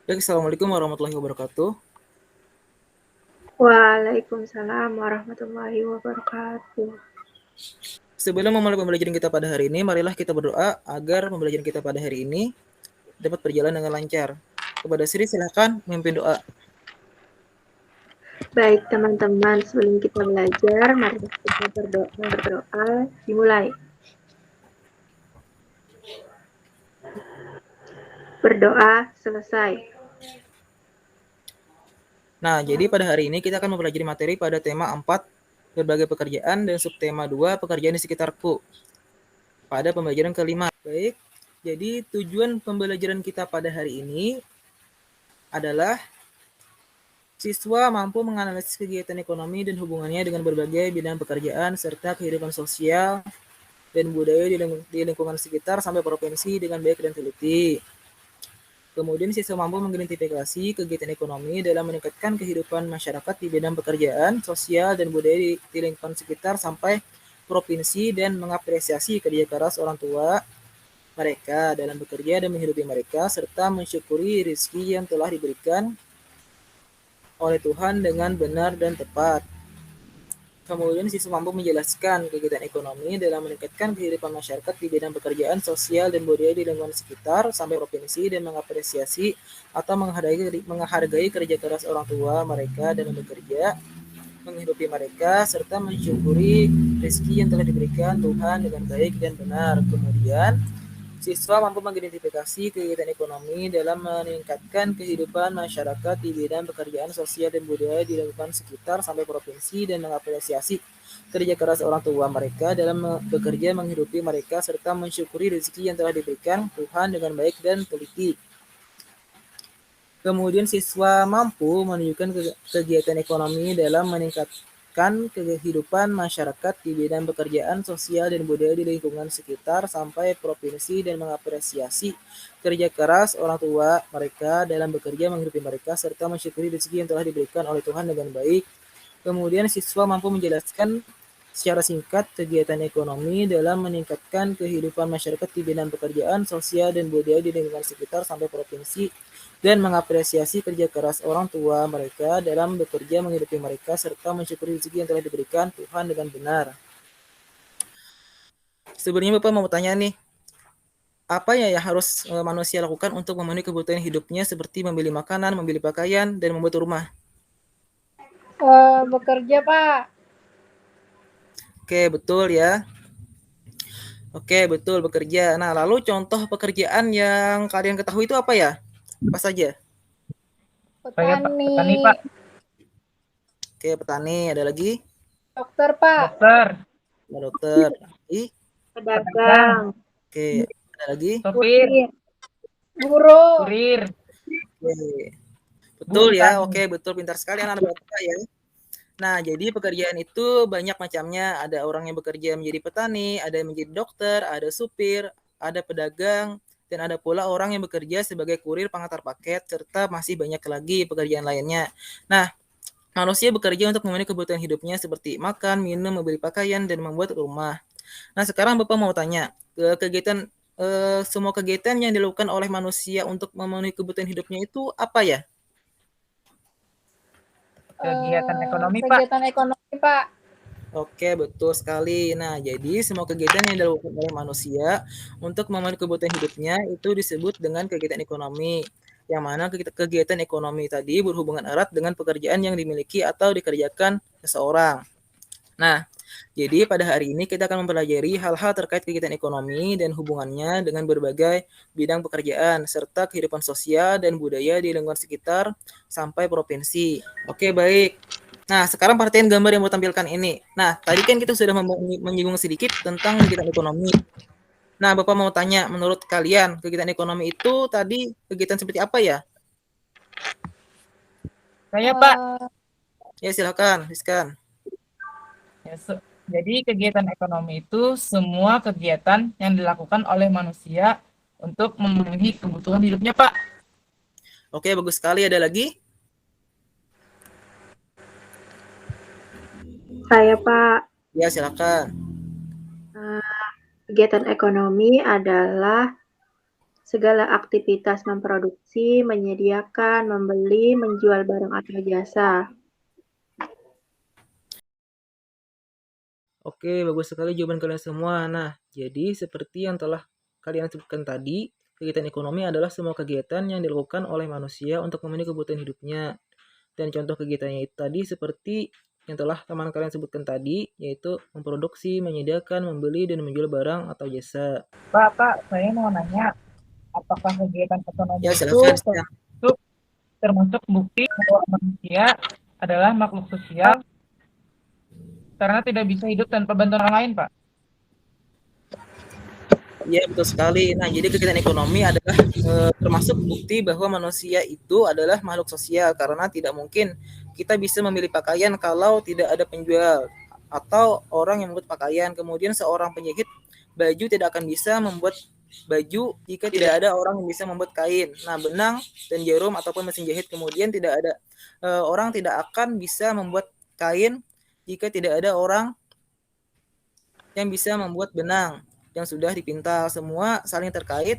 Baik, Assalamualaikum warahmatullahi wabarakatuh. Waalaikumsalam warahmatullahi wabarakatuh. Sebelum memulai pembelajaran kita pada hari ini, marilah kita berdoa agar pembelajaran kita pada hari ini dapat berjalan dengan lancar. Kepada Sri, silahkan memimpin doa. Baik teman-teman, sebelum kita belajar, mari kita berdoa. Dimulai. Berdoa selesai. Nah, jadi pada hari ini kita akan mempelajari materi pada tema 4, berbagai pekerjaan, dan subtema 2, pekerjaan di sekitarku. Pada pembelajaran kelima. Baik, jadi tujuan pembelajaran kita pada hari ini adalah siswa mampu menganalisis kegiatan ekonomi dan hubungannya dengan berbagai bidang pekerjaan serta kehidupan sosial dan budaya di lingkungan sekitar sampai provinsi dengan baik dan teliti. Kemudian siswa mampu mengidentifikasi kegiatan ekonomi dalam meningkatkan kehidupan masyarakat di bidang pekerjaan, sosial, dan budaya di lingkungan sekitar sampai provinsi dan mengapresiasi kerja keras orang tua mereka dalam bekerja dan menghidupi mereka, serta mensyukuri rezeki yang telah diberikan oleh Tuhan dengan benar dan tepat. Kemudian siswa mampu menjelaskan kegiatan ekonomi dalam meningkatkan kehidupan masyarakat di bidang pekerjaan, sosial, dan budaya di lingkungan sekitar sampai provinsi dan mengapresiasi atau menghargai kerja keras orang tua mereka dalam bekerja, menghidupi mereka, serta mensyukuri rezeki yang telah diberikan Tuhan dengan baik dan benar. Kemudian siswa mampu mengidentifikasi kegiatan ekonomi dalam meningkatkan kehidupan masyarakat di bidang pekerjaan sosial dan budaya di lingkungan sekitar sampai provinsi dan mengapresiasi kerja keras orang tua mereka dalam bekerja menghidupi mereka serta mensyukuri rezeki yang telah diberikan Tuhan dengan baik dan teliti. Kemudian siswa mampu menunjukkan kegiatan ekonomi dalam meningkatkan kehidupan masyarakat di bidang pekerjaan sosial dan budaya di lingkungan sekitar sampai provinsi dan mengapresiasi kerja keras orang tua mereka dalam bekerja menghidupi mereka serta mensyukuri rezeki yang telah diberikan oleh Tuhan dengan baik. Kemudian siswa mampu menjelaskan secara singkat kegiatan ekonomi dalam meningkatkan kehidupan masyarakat di bidang pekerjaan, sosial, dan budaya di lingkungan sekitar sampai provinsi dan mengapresiasi kerja keras orang tua mereka dalam bekerja menghidupi mereka serta mensyukuri rezeki yang telah diberikan Tuhan dengan benar. Sebenarnya Bapak mau tanya nih, apa ya yang harus manusia lakukan untuk memenuhi kebutuhan hidupnya seperti membeli makanan, membeli pakaian, dan membuat rumah? Bekerja, Pak. Oke, betul ya. Oke, betul bekerja. Nah, lalu contoh pekerjaan yang kalian ketahui itu apa ya? Apa saja? Saya, Pak. Petani. Petani, Pak. Oke, petani. Ada lagi? Dokter, Pak. Dokter. Ada dokter. Lagi? Pedagang. Oke, ada lagi? Sopir. Guru. Kurir. Oke. Betul Buruh ya. tani. Oke, betul pintar sekali anak-anak Bapak ya. Nah, jadi pekerjaan itu banyak macamnya. Ada orang yang bekerja menjadi petani, ada yang menjadi dokter, ada supir, ada pedagang, dan ada pula orang yang bekerja sebagai kurir pengantar paket, serta masih banyak lagi pekerjaan lainnya. Nah, manusia bekerja untuk memenuhi kebutuhan hidupnya seperti makan, minum, membeli pakaian, dan membuat rumah. Nah, sekarang Bapak mau tanya, semua kegiatan yang dilakukan oleh manusia untuk memenuhi kebutuhan hidupnya itu apa ya? Kegiatan ekonomi, Pak. Kegiatan ekonomi, Pak. Oke, betul sekali. Nah, jadi semua kegiatan yang dilakukan oleh manusia untuk memenuhi kebutuhan hidupnya itu disebut dengan kegiatan ekonomi. Yang mana kegiatan ekonomi tadi berhubungan erat dengan pekerjaan yang dimiliki atau dikerjakan seseorang. Nah, jadi pada hari ini kita akan mempelajari hal-hal terkait kegiatan ekonomi dan hubungannya dengan berbagai bidang pekerjaan serta kehidupan sosial dan budaya di lingkungan sekitar sampai provinsi. Oke, baik. Nah, sekarang perhatian gambar yang mau tampilkan ini. Nah, tadi kan kita sudah menyinggung sedikit tentang kegiatan ekonomi. Nah, Bapak mau tanya, menurut kalian kegiatan ekonomi itu tadi kegiatan seperti apa ya? Saya, Pak. Ya, silakan, Rizkan. Ya, jadi kegiatan ekonomi itu semua kegiatan yang dilakukan oleh manusia untuk memenuhi kebutuhan hidupnya, Pak. Oke, bagus sekali. Ada lagi? Saya, Pak. Ya, silakan. Kegiatan ekonomi adalah segala aktivitas memproduksi, menyediakan, membeli, menjual barang atau jasa. Oke, bagus sekali jawaban kalian semua. Nah, jadi seperti yang telah kalian sebutkan tadi, kegiatan ekonomi adalah semua kegiatan yang dilakukan oleh manusia untuk memenuhi kebutuhan hidupnya. Dan contoh kegiatannya itu tadi seperti yang telah teman kalian sebutkan tadi, yaitu memproduksi, menyediakan, membeli, dan menjual barang atau jasa. Pak, saya mau nanya, apakah kegiatan ekonomi Ya, itu silakan. termasuk bukti bahwa manusia adalah makhluk sosial karena tidak bisa hidup tanpa bantuan orang lain, Pak? Ya, betul sekali. Nah, jadi kegiatan ekonomi adalah termasuk bukti bahwa manusia itu adalah makhluk sosial karena tidak mungkin kita bisa memilih pakaian kalau tidak ada penjual atau orang yang membuat pakaian. Kemudian seorang penjahit baju tidak akan bisa membuat baju jika tidak ada orang yang bisa membuat kain. Nah, benang dan jarum ataupun mesin jahit kemudian tidak ada orang tidak akan bisa membuat kain jika tidak ada orang yang bisa membuat benang yang sudah dipintal. Semua saling terkait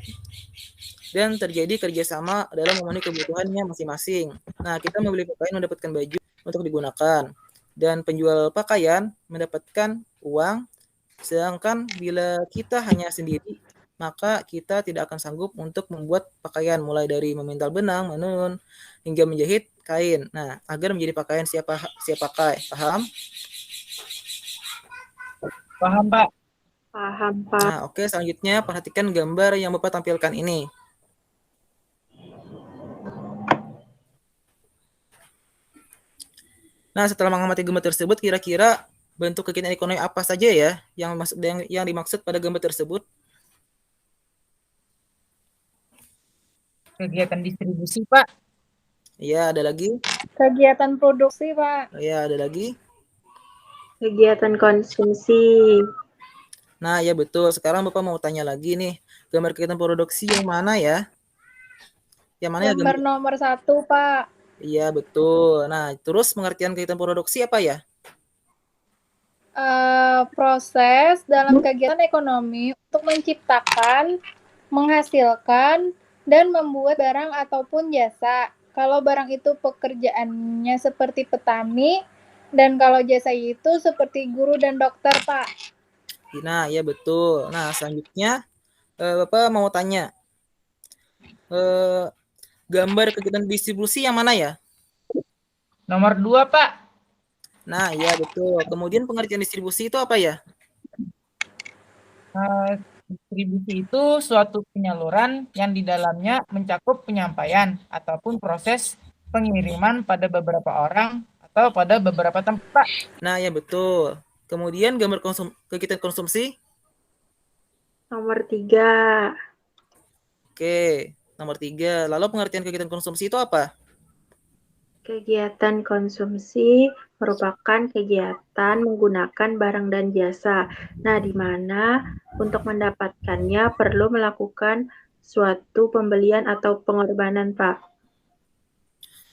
dan terjadi kerjasama dalam memenuhi kebutuhannya masing-masing. Nah, kita membeli pakaian mendapatkan baju untuk digunakan, dan penjual pakaian mendapatkan uang, sedangkan bila kita hanya sendiri, maka kita tidak akan sanggup untuk membuat pakaian, mulai dari memintal benang, menenun, hingga menjahit kain. Nah, agar menjadi pakaian siap pakai. Paham? Paham, Pak. Paham, Pak. Nah, oke, selanjutnya perhatikan gambar yang Bapak tampilkan ini. Nah, setelah mengamati gambar tersebut, kira-kira bentuk kegiatan ekonomi apa saja ya yang dimaksud pada gambar tersebut? Kegiatan distribusi, Pak. Ya, ada lagi. Kegiatan produksi, Pak. Ya, ada lagi. Kegiatan konsumsi. Nah, ya betul. Sekarang Bapak mau tanya lagi nih, gambar kegiatan produksi yang mana ya? Yang mana ya Gambar nomor 1, Pak. Iya, betul. Nah, terus pengertian kegiatan produksi apa ya? Proses dalam kegiatan ekonomi untuk menciptakan, menghasilkan, dan membuat barang ataupun jasa. Kalau barang itu pekerjaannya seperti petani, dan kalau jasa itu seperti guru dan dokter, Pak. Nah, ya betul. Nah, selanjutnya Bapak mau tanya, gambar kegiatan distribusi yang mana ya? Nomor 2, Pak. Nah, ya betul. Kemudian pengertian distribusi itu apa ya? Distribusi itu suatu penyaluran yang di dalamnya mencakup penyampaian ataupun proses pengiriman pada beberapa orang atau pada beberapa tempat. Nah, ya betul. Kemudian gambar kegiatan konsumsi? Nomor 3. Oke, nomor 3. Lalu pengertian kegiatan konsumsi itu apa? Kegiatan konsumsi merupakan kegiatan menggunakan barang dan jasa. Nah, di mana untuk mendapatkannya perlu melakukan suatu pembelian atau pengorbanan, Pak.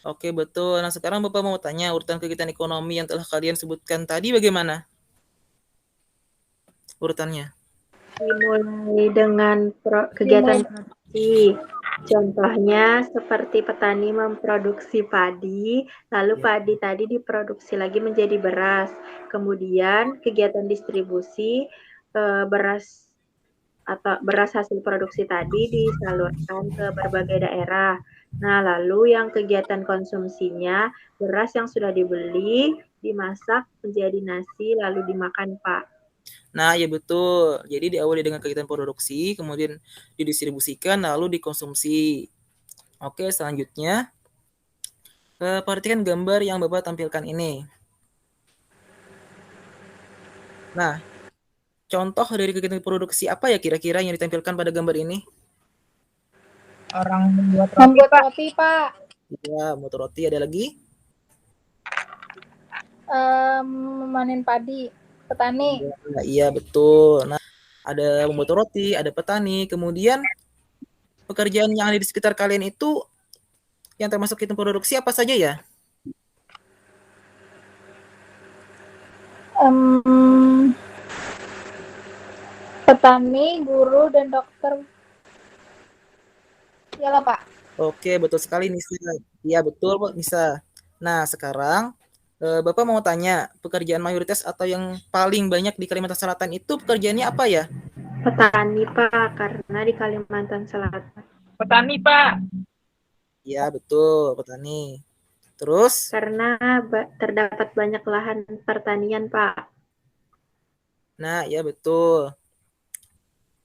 Oke, betul. Nah, sekarang Bapak mau tanya urutan kegiatan ekonomi yang telah kalian sebutkan tadi bagaimana? Urutannya. Dimulai dengan kegiatan produksi. Contohnya seperti petani memproduksi padi, lalu padi tadi diproduksi lagi menjadi beras. Kemudian kegiatan distribusi beras hasil produksi tadi disalurkan ke berbagai daerah. Nah, lalu yang kegiatan konsumsinya beras yang sudah dibeli dimasak menjadi nasi lalu dimakan, Pak. Nah, ya betul. Jadi diawali dengan kegiatan produksi, kemudian didistribusikan, lalu dikonsumsi. Oke, selanjutnya perhatikan gambar yang Bapak tampilkan ini. Nah, contoh dari kegiatan produksi apa ya kira-kira yang ditampilkan pada gambar ini? Orang membuat roti, Pak. Ya, membuat roti. Ada lagi? Memanen padi, petani. Iya, betul. Nah, ada membuat roti, ada petani. Kemudian pekerjaan yang ada di sekitar kalian itu yang termasuk kegiatan produksi apa saja ya? Petani, guru, dan dokter. sosial, Pak. Oke, betul sekali Nisa. Iya, betul, Pak Nisa. Nah, sekarang Bapak mau tanya, pekerjaan mayoritas atau yang paling banyak di Kalimantan Selatan itu pekerjaannya apa ya? Petani, Pak, karena di Kalimantan Selatan. Petani, Pak. Iya, betul, petani. Terus? Karena terdapat banyak lahan pertanian, Pak. Nah, iya betul.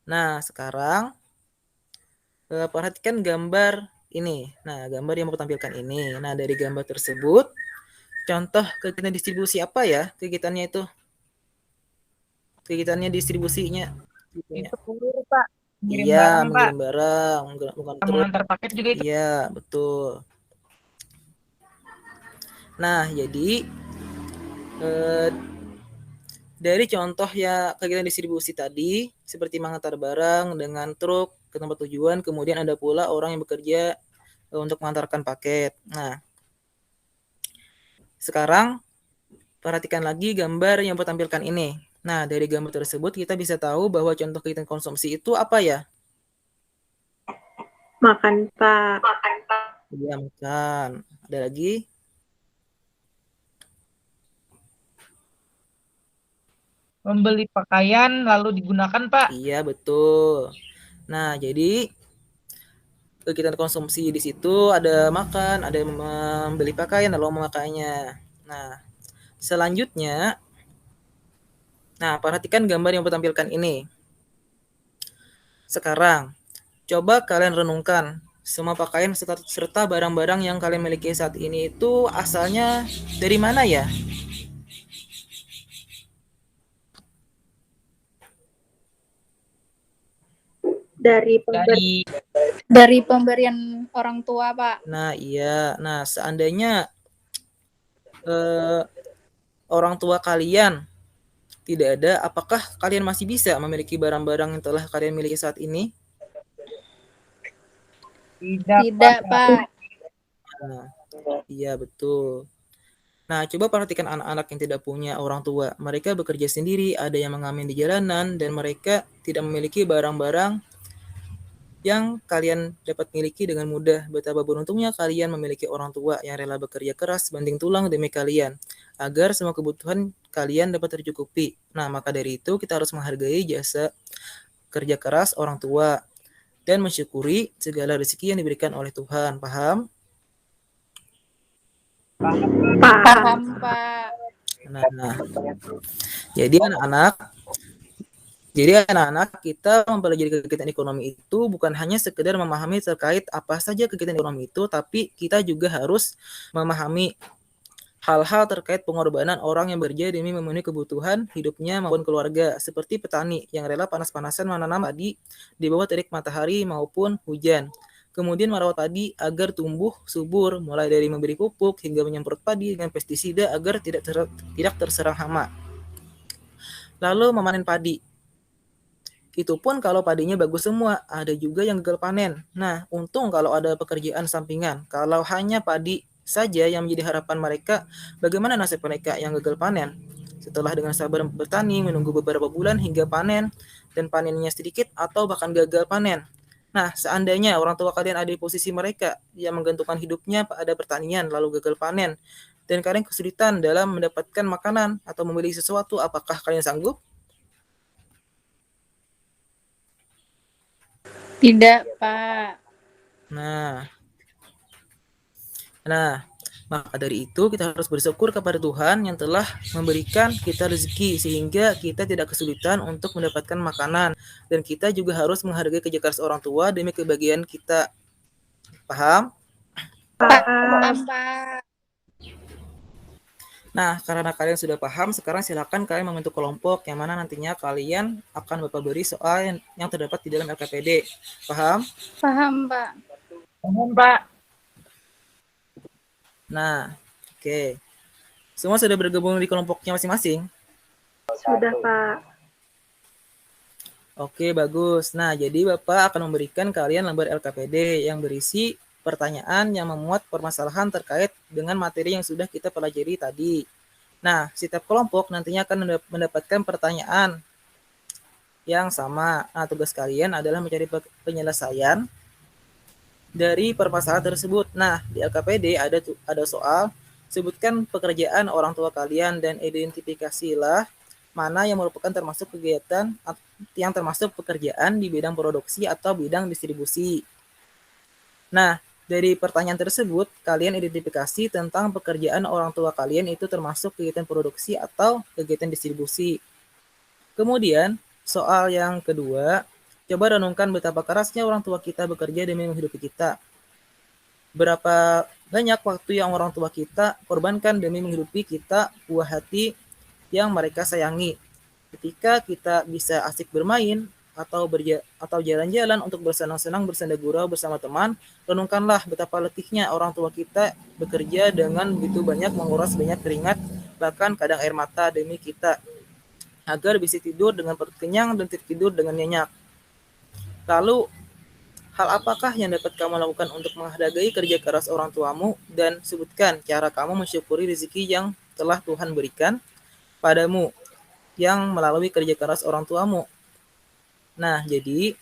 Nah, sekarang perhatikan gambar ini. Nah, gambar yang mau tampilkan ini. Nah, dari gambar tersebut, contoh kegiatan distribusi apa ya? Kegiatannya itu? Kegiatannya distribusinya. Itu kurir, Pak. Ngirim Iya, barang, Pak. mengirim barang, bukan truk. Mengantar paket juga itu. Iya, betul. Nah, jadi dari contoh ya kegiatan distribusi tadi, seperti mengantar barang dengan truk ke tempat tujuan, kemudian ada pula orang yang bekerja untuk mengantarkan paket. Nah, sekarang perhatikan lagi gambar yang tampilkan ini. Nah, dari gambar tersebut kita bisa tahu bahwa contoh kegiatan konsumsi itu apa ya? Makan, Pak. Iya, makan. Ada lagi? Membeli pakaian lalu digunakan, Pak. Iya, betul. Nah, jadi kegiatan konsumsi di situ ada makan, ada membeli pakaian, lalu memakainya. Nah, selanjutnya, nah perhatikan gambar yang tampilkan ini. Sekarang, coba kalian renungkan, semua pakaian serta barang-barang yang kalian miliki saat ini itu asalnya dari mana ya? Dari pemberian orang tua, Pak. Nah, iya. Nah, seandainya orang tua kalian tidak ada, apakah kalian masih bisa memiliki barang-barang yang telah kalian miliki saat ini? Tidak, Pak. Nah, iya, betul. Nah, coba perhatikan anak-anak yang tidak punya orang tua. Mereka bekerja sendiri, ada yang mengamen di jalanan, dan mereka tidak memiliki barang-barang yang kalian dapat miliki dengan mudah. Betapa beruntungnya kalian memiliki orang tua yang rela bekerja keras banting tulang demi kalian, agar semua kebutuhan kalian dapat tercukupi. Nah, maka dari itu kita harus menghargai jasa kerja keras orang tua dan mensyukuri segala rezeki yang diberikan oleh Tuhan. Paham? Paham, Pak. Nah, jadi anak-anak kita mempelajari kegiatan ekonomi itu bukan hanya sekedar memahami terkait apa saja kegiatan ekonomi itu, tapi kita juga harus memahami hal-hal terkait pengorbanan orang yang bekerja demi memenuhi kebutuhan hidupnya maupun keluarga, seperti petani yang rela panas-panasan menanam padi di bawah terik matahari maupun hujan. Kemudian merawat padi agar tumbuh subur, mulai dari memberi pupuk hingga menyemprot padi dengan pestisida agar tidak terserang hama. Lalu memanen padi. Itu pun kalau padinya bagus semua, ada juga yang gagal panen. Nah, untung kalau ada pekerjaan sampingan. Kalau hanya padi saja yang menjadi harapan mereka, bagaimana nasib mereka yang gagal panen? Setelah dengan sabar bertani, menunggu beberapa bulan hingga panen, dan panennya sedikit atau bahkan gagal panen. Nah, seandainya orang tua kalian ada di posisi mereka yang menggantungkan hidupnya pada pertanian lalu gagal panen, dan kalian kesulitan dalam mendapatkan makanan atau membeli sesuatu, apakah kalian sanggup? Tidak, Pak. Nah, maka dari itu kita harus bersyukur kepada Tuhan yang telah memberikan kita rezeki sehingga kita tidak kesulitan untuk mendapatkan makanan, dan kita juga harus menghargai kerja keras orang tua demi kebahagiaan kita. Paham? Paham, Pak. Nah, karena kalian sudah paham, sekarang silakan kalian membentuk kelompok yang mana nantinya kalian akan Bapak beri soal yang terdapat di dalam LKPD. Paham? Paham, Pak. Paham, Pak. Nah, oke. Semua sudah bergabung di kelompoknya masing-masing? Sudah, Pak. Oke, bagus. Nah, jadi Bapak akan memberikan kalian lembar LKPD yang berisi pertanyaan yang memuat permasalahan terkait dengan materi yang sudah kita pelajari tadi. Nah, setiap kelompok nantinya akan mendapatkan pertanyaan yang sama. Nah, tugas kalian adalah mencari penyelesaian dari permasalahan tersebut. Nah, di LKPD ada soal, sebutkan pekerjaan orang tua kalian dan identifikasilah mana yang merupakan termasuk kegiatan yang termasuk pekerjaan di bidang produksi atau bidang distribusi. Nah, dari pertanyaan tersebut, kalian identifikasi tentang pekerjaan orang tua kalian itu termasuk kegiatan produksi atau kegiatan distribusi. Kemudian, soal yang kedua, coba renungkan betapa kerasnya orang tua kita bekerja demi menghidupi kita. Berapa banyak waktu yang orang tua kita korbankan demi menghidupi kita, buah hati yang mereka sayangi. Ketika kita bisa asik bermain atau jalan-jalan untuk bersenang-senang bersenda gurau bersama teman, renungkanlah betapa letihnya orang tua kita bekerja dengan begitu banyak menguras banyak keringat, bahkan kadang air mata demi kita, agar bisa tidur dengan perut kenyang dan tidur dengan nyenyak. Lalu, hal apakah yang dapat kamu lakukan untuk menghargai kerja keras orang tuamu, dan sebutkan cara kamu mensyukuri rezeki yang telah Tuhan berikan padamu yang melalui kerja keras orang tuamu. Nah, jadi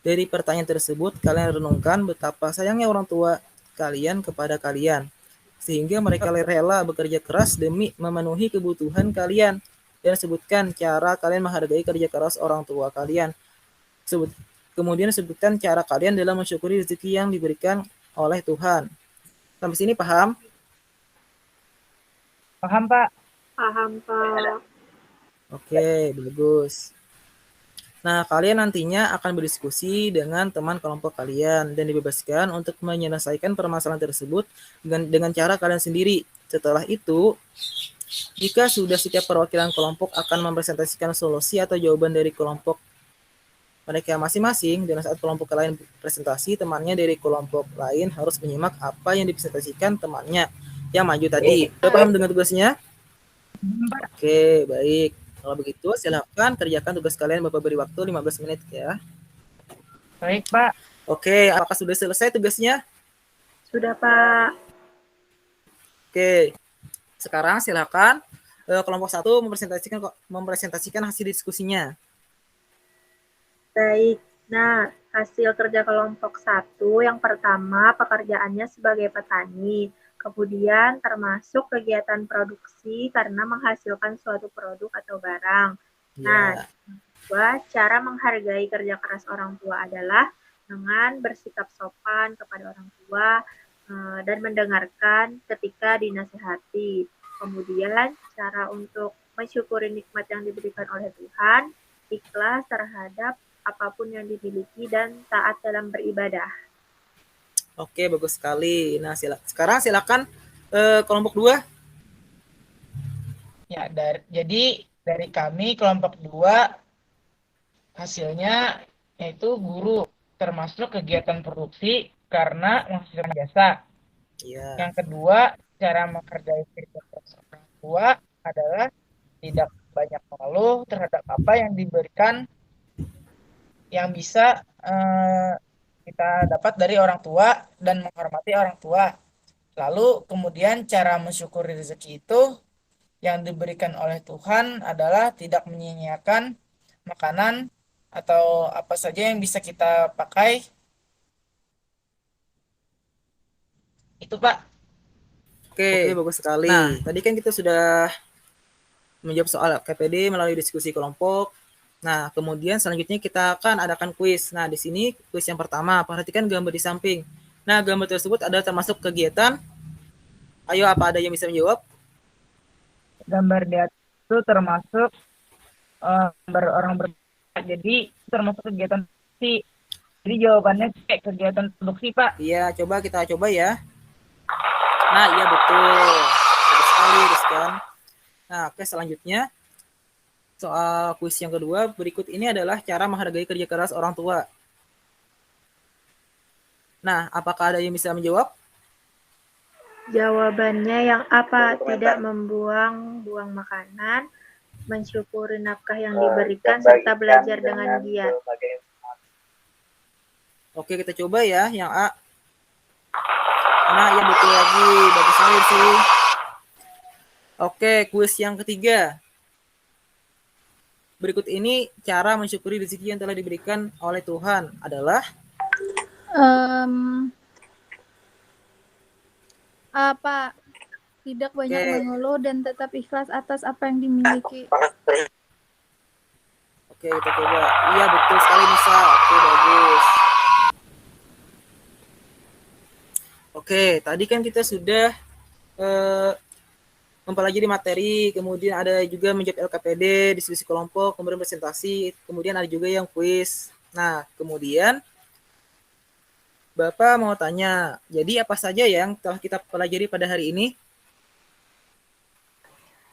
dari pertanyaan tersebut kalian renungkan betapa sayangnya orang tua kalian kepada kalian, sehingga mereka rela bekerja keras demi memenuhi kebutuhan kalian. Dan sebutkan cara kalian menghargai kerja keras orang tua kalian. Kemudian sebutkan cara kalian dalam mensyukuri rezeki yang diberikan oleh Tuhan. Sampai sini paham? Paham, Pak? Paham, Pak. Oke, bagus. Nah, kalian nantinya akan berdiskusi dengan teman kelompok kalian dan dibebaskan untuk menyelesaikan permasalahan tersebut dengan cara kalian sendiri. Setelah itu, jika sudah setiap perwakilan kelompok akan mempresentasikan solusi atau jawaban dari kelompok mereka masing-masing, dan saat kelompok lain presentasi, temannya dari kelompok lain harus menyimak apa yang dipresentasikan temannya yang maju tadi. Sudah paham dengan tugasnya? Oke, baik. Kalau begitu, silakan kerjakan tugas kalian. Bapak beri waktu 15 menit ya. Baik, Pak. Oke, apakah sudah selesai tugasnya? Sudah, Pak. Oke. Sekarang silakan kelompok 1 mempresentasikan hasil diskusinya. Baik. Nah, hasil kerja kelompok 1 yang pertama pekerjaannya sebagai petani. Kemudian termasuk kegiatan produksi karena menghasilkan suatu produk atau barang. Nah, kedua, cara menghargai kerja keras orang tua adalah dengan bersikap sopan kepada orang tua dan mendengarkan ketika dinasihati. Kemudian, cara untuk mensyukuri nikmat yang diberikan oleh Tuhan, ikhlas terhadap apapun yang dimiliki dan taat dalam beribadah. Oke, bagus sekali. Nah, sekarang silakan kelompok 2. Ya, jadi dari kami kelompok 2 hasilnya yaitu guru termasuk kegiatan produksi karena menghasilkan jasa. Ya. Yang kedua, cara menghargai kerja keras orang tua adalah tidak banyak mengeluh terhadap apa yang diberikan yang bisa kita dapat dari orang tua dan menghormati orang tua. Lalu kemudian cara mensyukuri rezeki itu yang diberikan oleh Tuhan adalah tidak menyia-nyiakan makanan atau apa saja yang bisa kita pakai. Itu, Pak. Oke, bagus sekali. Nah, tadi kan kita sudah menjawab soal KPD melalui diskusi kelompok. Nah, kemudian selanjutnya kita akan adakan kuis. Nah, di sini kuis yang pertama, perhatikan gambar di samping. Nah, gambar tersebut ada termasuk kegiatan. Ayo, apa ada yang bisa menjawab? Gambar di atas itu termasuk gambar orang bergerak. Jadi, termasuk kegiatan produksi. Jadi, jawabannya kayak kegiatan produksi, Pak. Iya, coba kita coba ya. Nah, iya betul. Bagus sekali, Rizkan. Nah, oke, selanjutnya. Soal kuis yang kedua, berikut ini adalah cara menghargai kerja keras orang tua. Nah, apakah ada yang bisa menjawab? Jawabannya yang apa? Tidak membuang-buang makanan, mensyukuri nafkah yang diberikan, serta belajar dengan giat. Oke, kita coba ya, yang A. Nah, yang betul lagi. Bagus sekali sih. Oke, kuis yang ketiga. Berikut ini cara mensyukuri rezeki yang telah diberikan oleh Tuhan adalah Pak. Tidak banyak Oke. mengeluh dan tetap ikhlas atas apa yang dimiliki. Oke, kita coba. Iya, betul sekali Nisa. Oke, bagus. Oke, tadi kan kita sudah mempelajari materi, kemudian ada juga menjawab LKPD, diskusi kelompok, kemudian presentasi, kemudian ada juga yang kuis. Nah, kemudian Bapak mau tanya, jadi apa saja yang telah kita pelajari pada hari ini?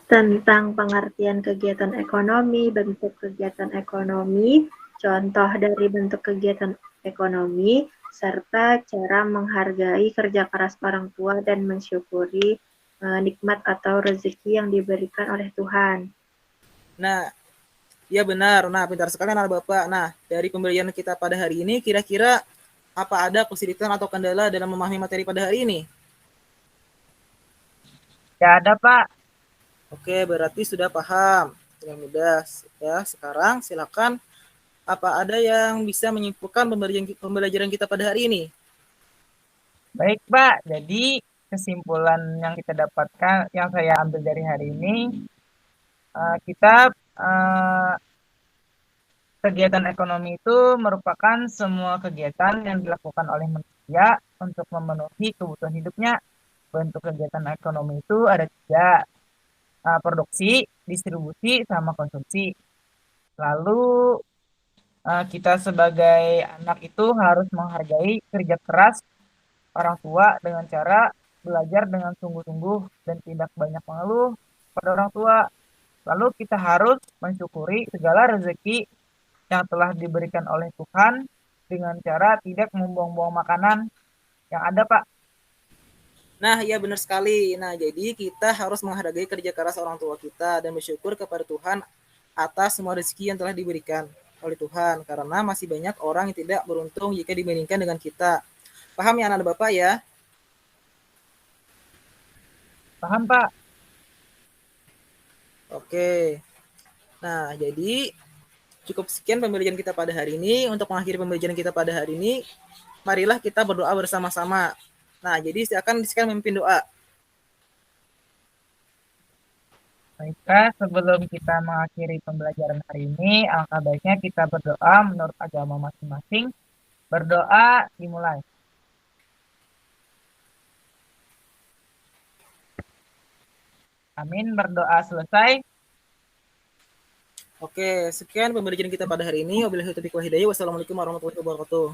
Tentang pengertian kegiatan ekonomi, bentuk kegiatan ekonomi, contoh dari bentuk kegiatan ekonomi, serta cara menghargai kerja keras orang tua dan mensyukuri nikmat atau rezeki yang diberikan oleh Tuhan. Nah, ya benar. Nah, pintar sekali anak Bapak. Nah, dari pembelajaran kita pada hari ini, kira-kira apa ada kesulitan atau kendala dalam memahami materi pada hari ini? Ya ada, Pak. Oke, berarti sudah paham. Dengan mudah. Ya, sekarang silakan apa ada yang bisa menyimpulkan pembelajaran kita pada hari ini? Baik, Pak. Jadi kesimpulan yang kita dapatkan, yang saya ambil dari hari ini, kita kegiatan ekonomi itu merupakan semua kegiatan yang dilakukan oleh manusia untuk memenuhi kebutuhan hidupnya. Bentuk kegiatan ekonomi itu ada tiga, produksi, distribusi, sama konsumsi. Lalu kita sebagai anak itu harus menghargai kerja keras orang tua dengan cara belajar dengan sungguh-sungguh dan tidak banyak mengeluh pada orang tua. Lalu kita harus mensyukuri segala rezeki yang telah diberikan oleh Tuhan dengan cara tidak membuang-buang makanan yang ada, Pak. Nah, iya benar sekali. Nah, jadi kita harus menghargai kerja keras orang tua kita dan bersyukur kepada Tuhan atas semua rezeki yang telah diberikan oleh Tuhan. Karena masih banyak orang yang tidak beruntung jika dibandingkan dengan kita. Paham ya anak Bapak ya? Paham, Pak? Oke. Nah, jadi cukup sekian pembelajaran kita pada hari ini. Untuk mengakhiri pembelajaran kita pada hari ini, marilah kita berdoa bersama-sama. Nah, jadi silakan memimpin doa. Baiklah, sebelum kita mengakhiri pembelajaran hari ini, alangkah baiknya kita berdoa menurut agama masing-masing. Berdoa dimulai. Amin, berdoa selesai. Oke, sekian pembelajaran kita pada hari ini. Wabillahi taufiq wal hidayah. Wassalamualaikum warahmatullahi wabarakatuh.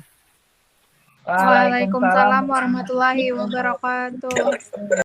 Waalaikumsalam warahmatullahi wabarakatuh.